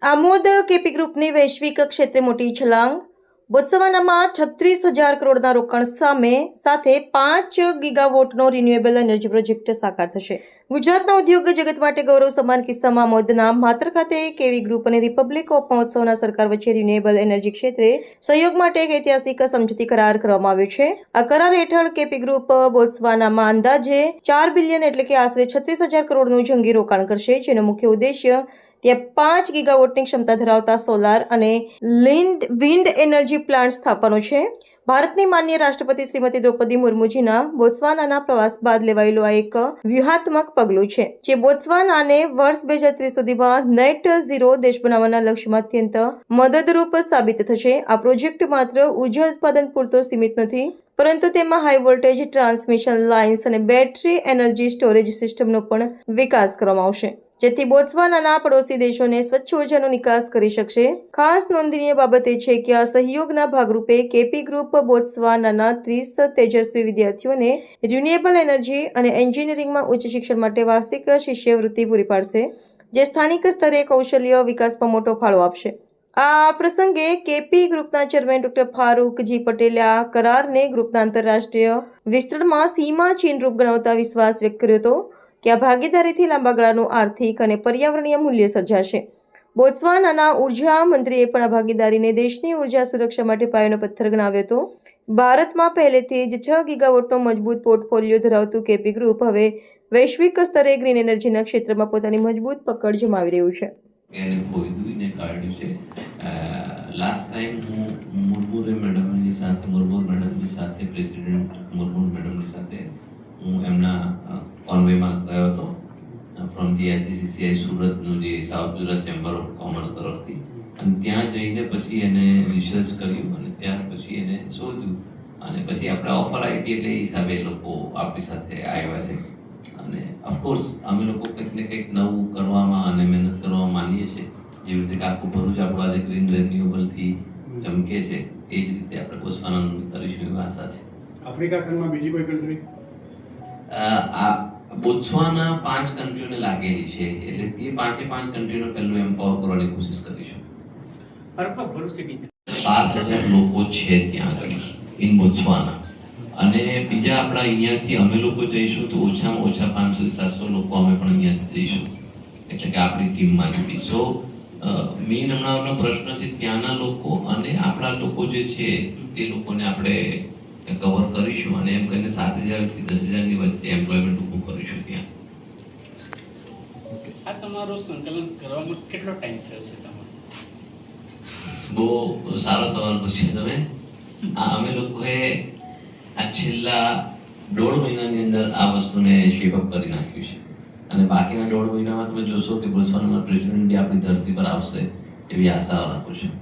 Amod KP ગ્રુપની વૈશ્વિક ક્ષેત્રે મોટી છલાંગ. બોત્સવાનામાં 36,000 કરોડના રોકાણ સાથે 5 ગીગાવોટનો રિન્યુએબલ એનર્જી પ્રોજેક્ટ સાકાર થશે. ગુજરાતના ઉદ્યોગ જગત માટે ગૌરવ સમાન કિસ્સામાં આમોદના માતર ખાતે કેવી ગ્રુપ અને રિપબ્લિક ઓફ મહોત્સવના સરકાર વચ્ચે રિન્યુએબલ એનર્જી ક્ષેત્રે સહયોગ માટે એક ઐતિહાસિક સમજૂતી કરાર કરવામાં આવ્યો છે. આ કરાર હેઠળ કેપી ગ્રુપ બોત્સવાનામાં અંદાજે 4 બિલિયન એટલે કે આશરે 36,000 કરોડનું જંગી રોકાણ કરશે, જેનો મુખ્ય ઉદ્દેશ્ય ત્યાં 5 ગીગાવોટની ક્ષમતા ધરાવતા સોલાર અને વિન્ડ એનર્જી પ્લાન્ટ સ્થાપવાનો છે. ભારતની માનનીય રાષ્ટ્રપતિ શ્રીમતી દ્રૌપદી મુર્મુજીના બોત્સવાનાના પ્રવાસ બાદ લેવાયેલું આ એક વ્યૂહાત્મક પગલું છે, જે બોત્સવાનાને વર્ષ 2030 સુધીમાં નેટ ઝીરો દેશ બનાવવાના લક્ષ્યમાં અત્યંત મદદરૂપ સાબિત થશે. આ પ્રોજેક્ટ માત્ર ઉર્જા ઉત્પાદન પૂરતો સીમિત નથી, પરંતુ તેમાં હાઈ વોલ્ટેજ ટ્રાન્સમિશન લાઇન્સ અને બેટરી એનર્જી સ્ટોરેજ સિસ્ટમનો પણ વિકાસ કરવામાં આવશે, જેથી બોત્સવાનાના પડોશી દેશોને સ્વચ્છ ઉર્જાનો નિકાસ કરી શકશે. ખાસ નોંધનીય બાબત એ છે કે આ સહયોગના ભાગરૂપે કેપી ગ્રુપ બોત્સવાનાના 30 તેજસ્વી વિદ્યાર્થીઓને રિન્યુએબલ એનર્જી અને એન્જિનિયરિંગમાં ઉચ્ચ શિક્ષણ માટે વાર્ષિક શિષ્યવૃત્તિ પૂરી પાડશે, જે સ્થાનિક સ્તરે કૌશલ્ય વિકાસમાં મોટો ફાળો આપશે. આ પ્રસંગે કેપી ગ્રુપના ચેરમેન ડોક્ટર ફારૂક જી પટેલે આ કરારને ગ્રુપના આંતરરાષ્ટ્રીય વિસ્તરણમાં સીમાચિહ્નરૂપ ગણાવતા વિશ્વાસ વ્યક્ત કર્યો હતો કે આ ભાગીદારીથી લાંબા ગાળાનું આર્થિક અને પર્યાવરણીય મૂલ્ય સર્જાશે. બોત્સવાનાના ઉર્જા મંત્રીએ પણ આ ભાગીદારીને દેશની ઉર્જા સુરક્ષા માટે પાયાનો પથ્થર ગણાવ્યો હતો. ભારતમાં પહેલેથી જ 6 ગીગાવોટનો મજબૂત પોર્ટફોલિયો ધરાવતું કેપી ગ્રુપ હવે વૈશ્વિક સ્તરે ગ્રીન એનર્જીના ક્ષેત્રમાં પોતાની મજબૂત પકડ જમાવી રહ્યું છે. લાસ્ટ ટાઈમ હું મુર્મુ મેડમની સાથે પ્રેસિડેન્ટ મુર્મુ મેડમની સાથે હું એમના કોન્વેમાં ગયો હતો ફ્રોમ ધી SGCCI સુરતનું જે south Gujarat chamber of commerce તરફથી, અને ત્યાં જઈને પછી એને રિસર્ચ કર્યું અને ત્યાર પછી એને શોધ્યું અને પછી આપણે ઓફર આવી એટલે એ હિસાબે લોકો આપણી સાથે આવ્યા છે. અને ઓફકોર્સ અમે લોકો કંઈક ને કંઈક નવું કરવામાં અને મહેનત કરવામાં માનીએ છીએ. જેવી રીતે આખું ભરૂચ આપણું આજે ગ્રીન રિન્યુએબલથી ચમકે છે, એ જ રીતે આપણે બોત્સવાનાનું કરીશું એવી આશા છે. આફ્રિકા ખંડમાં બીજી કોઈ કન્ટ્રી? બોત્સવાના 5 કન્ટ્રીઓને લાગેલી છે, એટલે તે 5 કન્ટ્રીનો પહેલું એમ્પાવર કરવાની કોશિશ કરીશું. 12,000 લોકો છે ત્યાં આગળ ઇન બોત્સવાના, અને બીજા આપણા અહીંયાથી અમે લોકો જઈશું તો ઓછામાં ઓછા 500-700 લોકો અમે પણ અહીંયાથી જઈશું, એટલે કે આપણી ટીમમાં જ. સો મેઇન હમણાંનો પ્રશ્ન છે ત્યાંના લોકો અને આપણા લોકો જે છે તે લોકોને આપણે કવર કરીશું, અને એમ કરીને 7,000 થી 10,000 ની વચ્ચે એમ્પ્લોયમેન્ટ ઊભું કરીશું ત્યાં. આ તમારું સંકલન કરવામાં કેટલો ટાઈમ થયો છે તમારો? બહુ સારો સવાલ પૂછ્યો તમે. અમે લોકોએ આ છેલ્લા 1.5 મહિનાની અંદર આ વસ્તુને શેપઅપ કરી નાખ્યું છે, અને બાકીના 1.5 મહિનામાં તમે જોશો કે બોત્સવાનાના પ્રેસિડેન્ટ આપણી ધરતી પર આવશે એવી આશા રાખું છું.